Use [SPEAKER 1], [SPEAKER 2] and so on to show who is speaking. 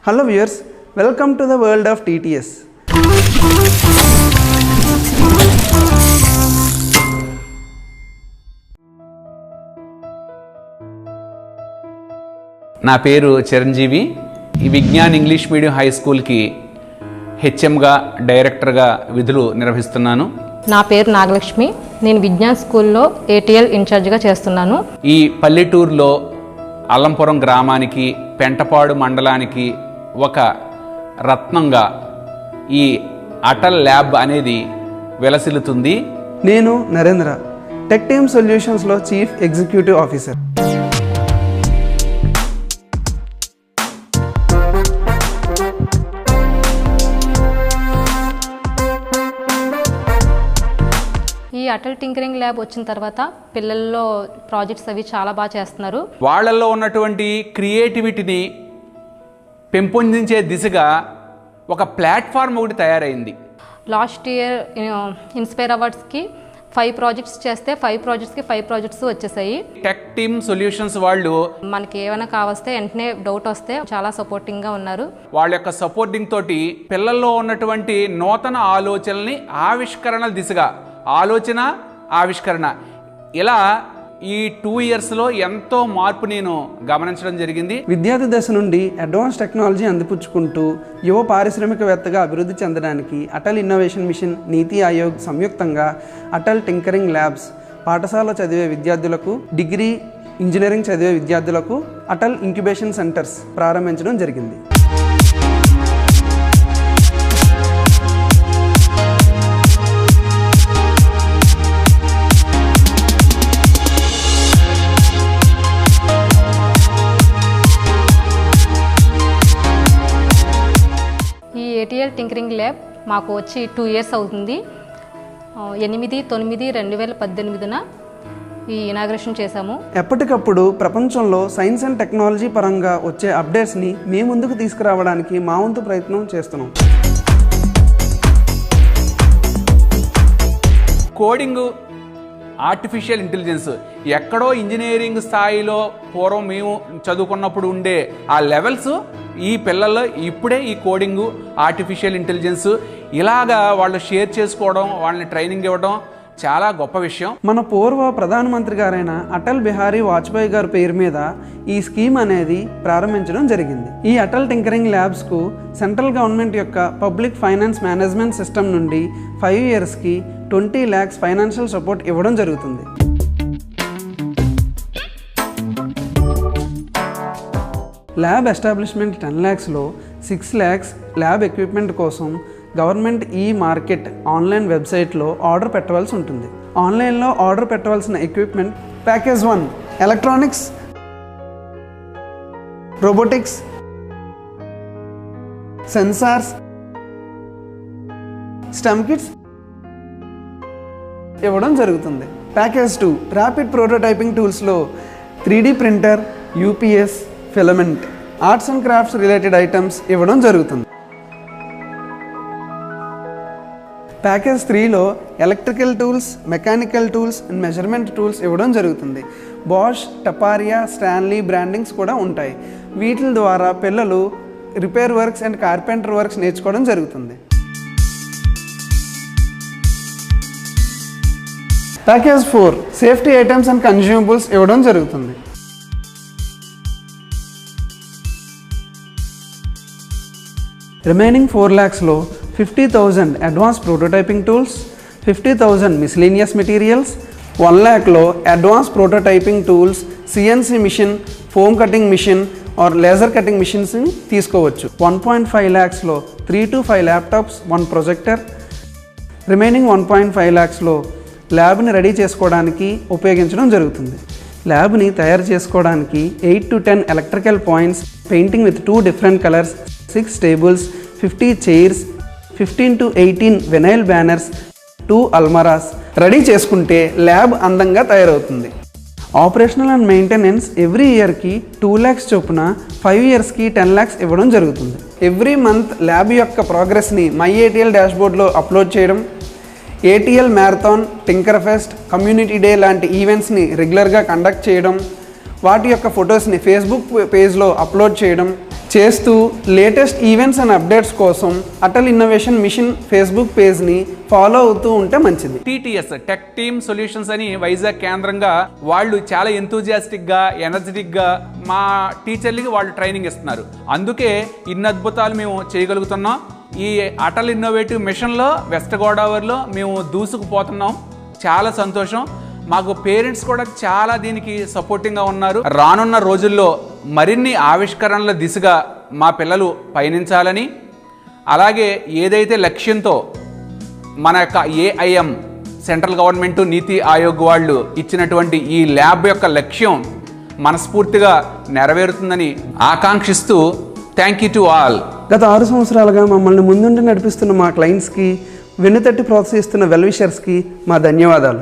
[SPEAKER 1] Hello viewers, welcome to the world of TTS.
[SPEAKER 2] నా పేరు చిరంజీవి. ఈ విజ్ఞాన్ ఇంగ్లీష్ మీడియం హై స్కూల్కి హెచ్ఎంగా డైరెక్టర్గా విధులు నిర్వహిస్తున్నాను.
[SPEAKER 3] నా పేరు నాగలక్ష్మి. నేను విజ్ఞాన్ స్కూల్లో ఏటీఎల్ ఇన్ఛార్జిగా చేస్తున్నాను.
[SPEAKER 2] ఈ పల్లెటూరులో అల్లంపురం గ్రామానికి పెంటపాడు మండలానికి ఒక రత్నంగా ఈ అటల్ ల్యాబ్ అనేది వెలసిల్లుతుంది.
[SPEAKER 1] నేను నరేంద్ర, టెక్ టీమ్ సొల్యూషన్స్లో చీఫ్ ఎగ్జిక్యూటివ్ ఆఫీసర్.
[SPEAKER 3] ఈ అటల్ టింకరింగ్ ల్యాబ్ వచ్చిన తర్వాత పిల్లల్లో ప్రాజెక్ట్స్ అవి చాలా బాగా చేస్తున్నారు.
[SPEAKER 2] వాళ్ళల్లో ఉన్నటువంటి క్రియేటివిటీని పెంపొందించే దిశగా ఒక ప్లాట్ఫామ్ ఒకటి తయారైంది.
[SPEAKER 3] లాస్ట్ ఇయర్ ఇన్స్పైర్ అవార్డ్స్కి 5 ప్రాజెక్ట్స్ చేస్తే 5 ప్రాజెక్ట్స్కి 5 ప్రాజెక్ట్స్ వచ్చేసాయి.
[SPEAKER 2] టెక్ టీమ్ సొల్యూషన్స్ వాళ్ళు
[SPEAKER 3] మనకి ఏమైనా కావస్తే వెంటనే డౌట్ వస్తే చాలా సపోర్టింగ్గా ఉన్నారు.
[SPEAKER 2] వాళ్ళ యొక్క సపోర్టింగ్ తోటి పిల్లల్లో ఉన్నటువంటి నూతన ఆలోచనల్ని ఆవిష్కరణల దిశగా ఆలోచన ఆవిష్కరణ ఇలా ఈ 2 ఇయర్స్లో ఎంతో మార్పు నేను గమనించడం జరిగింది.
[SPEAKER 1] విద్యార్థి దశ నుండి అడ్వాన్స్ టెక్నాలజీ అందిపుచ్చుకుంటూ యువ పారిశ్రామికవేత్తగా అభివృద్ధి చెందడానికి అటల్ ఇన్నోవేషన్ మిషన్, నీతి ఆయోగ్ సంయుక్తంగా అటల్ టింకరింగ్ ల్యాబ్స్ పాఠశాల చదివే విద్యార్థులకు, డిగ్రీ ఇంజనీరింగ్ చదివే విద్యార్థులకు అటల్ ఇంక్యుబేషన్ సెంటర్స్ ప్రారంభించడం జరిగింది.
[SPEAKER 3] ఈ ఏటీఎల్ టింకరింగ్ ల్యాబ్ మాకు వచ్చి 2 ఇయర్స్ అవుతుంది. 8/9/2018 ఈ ఇనాగ్రేషన్ చేశాము.
[SPEAKER 1] ఎప్పటికప్పుడు ప్రపంచంలో సైన్స్ అండ్ టెక్నాలజీ పరంగా వచ్చే అప్డేట్స్ని మీ ముందుకు తీసుకురావడానికి మా వంతు ప్రయత్నం చేస్తున్నాం.
[SPEAKER 2] కోడింగ్, ఆర్టిఫిషియల్ ఇంటెలిజెన్స్ ఎక్కడో ఇంజనీరింగ్ స్థాయిలో పూర్వం మేము చదువుకున్నప్పుడు ఉండే ఆ లెవెల్స్ ఈ పిల్లల్లో ఇప్పుడే ఈ కోడింగ్, ఆర్టిఫిషియల్ ఇంటెలిజెన్స్ ఇలాగా వాళ్ళు షేర్ చేసుకోవడం, వాళ్ళని ట్రైనింగ్ ఇవ్వడం చాలా గొప్ప విషయం.
[SPEAKER 1] మన పూర్వ ప్రధానమంత్రి గారైన అటల్ బిహారీ వాజ్పేయి గారి పేరు మీద ఈ స్కీమ్ అనేది ప్రారంభించడం జరిగింది. ఈ అటల్ టింకరింగ్ ల్యాబ్స్కు సెంట్రల్ గవర్నమెంట్ యొక్క పబ్లిక్ ఫైనాన్స్ మేనేజ్మెంట్ సిస్టమ్ నుండి 5 ఇయర్స్కి 20 lakhs ఫైనాన్షియల్ సపోర్ట్ ఇవ్వడం జరుగుతుంది. ల్యాబ్ ఎస్టాబ్లిష్మెంట్ 10 lakhsలో 6 lakhs ల్యాబ్ ఎక్విప్మెంట్ కోసం గవర్నమెంట్ ఈ మార్కెట్ ఆన్లైన్ వెబ్సైట్లో ఆర్డర్ పెట్టవలసి ఉంటుంది. ఆన్లైన్లో ఆర్డర్ పెట్టవలసిన equipment package 1 electronics, robotics, sensors, STEM kits ఇవ్వడం జరుగుతుంది. ప్యాకేజ్ 2 ర్యాపిడ్ ప్రోటోటైపింగ్ టూల్స్లో 3D printer, UPS, filament, arts and crafts related items ఇవ్వడం జరుగుతుంది. Package 3లో electrical tools, mechanical tools and measurement tools ఇవ్వడం జరుగుతుంది. బాష్, టపారియా, స్టాన్లీ బ్రాండింగ్స్ కూడా ఉంటాయి. వీటి ద్వారా పిల్లలు repair works and carpenter works నేర్చుకోవడం జరుగుతుంది. Package 4 safety items and consumables ఇవ్వడం జరుగుతుంది. రిమైనింగ్ 4 lakhsలో 50,000 advance prototyping tools, 50,000 miscellaneous materials, 1 lakhలో advance prototyping tools, CNC machine, foam cutting machine or laser cutting మిషన్స్ని తీసుకోవచ్చు. 1.5 lakhsలో 3 to 5 ల్యాప్టాప్స్, 1 ప్రొజెక్టర్. రిమైనింగ్ 1.5 lakhsలో ల్యాబ్ని రెడీ చేసుకోవడానికి ఉపయోగించడం జరుగుతుంది. ల్యాబ్ని తయారు చేసుకోవడానికి 8 to 10 electrical points, painting with 2 different colours, 6 tables, 50 chairs, 15 to 18 vinyl banners, 2 అల్మరాస్ రెడీ చేసుకుంటే ల్యాబ్ అందంగా తయారవుతుంది. ఆపరేషనల్ అండ్ మెయింటెనెన్స్ ఎవ్రీ ఇయర్కి 2 lakhs చొప్పున 5 ఇయర్స్కి 10 lakhs ఇవ్వడం జరుగుతుంది. ఎవ్రీ మంత్ ల్యాబ్ యొక్క ప్రోగ్రెస్ని మై ఏటీఎల్ డాష్బోర్డ్లో అప్లోడ్ చేయడం, ATL marathon, tinker pest, community day లాంటి ఈవెంట్స్ని రెగ్యులర్గా కండక్ట్ చేయడం, వాటి యొక్క ఫొటోస్ని ఫేస్బుక్ పేజ్లో అప్లోడ్ చేయడం, చేస్తూ లేటెస్ట్ ఈవెంట్స్ అండ్ అప్డేట్స్ కోసం అటల్ ఇన్నోవేషన్ మిషన్ ఫేస్బుక్ పేజ్ని ఫాలో అవుతూ ఉంటే మంచిది.
[SPEAKER 2] TTS టెక్ టీమ్ సొల్యూషన్స్ అని వైజాగ్ కేంద్రంగా వాళ్ళు చాలా ఎంతూజియాస్టిక్గా ఎనర్జెటిక్గా మా టీచర్లకి వాళ్ళు ట్రైనింగ్ ఇస్తున్నారు. అందుకే ఇన్ని అద్భుతాలు మేము చేయగలుగుతున్నాం. ఈ అటల్ ఇన్నోవేటివ్ మిషన్లో వెస్ట్ గోదావరిలో మేము దూసుకుపోతున్నాం. చాలా సంతోషం. మాకు పేరెంట్స్ కూడా చాలా దీనికి సపోర్టింగ్గా ఉన్నారు. రానున్న రోజుల్లో మరిన్ని ఆవిష్కరణల దిశగా మా పిల్లలు పయనించాలని, అలాగే ఏదైతే లక్ష్యంతో మన యొక్క AIM సెంట్రల్ గవర్నమెంట్ నీతి ఆయోగ్ వాళ్ళు ఇచ్చినటువంటి ఈ ల్యాబ్ యొక్క లక్ష్యం మనస్ఫూర్తిగా నెరవేరుతుందని ఆకాంక్షిస్తూ థ్యాంక్ యూ టు ఆల్.
[SPEAKER 1] గత 6 సంవత్సరాలుగా మమ్మల్ని ముందుండి నడిపిస్తున్న మా క్లయింట్స్కి, వెన్నుతట్టి ప్రోత్సహిస్తున్న వెల్విషర్స్కి మా ధన్యవాదాలు.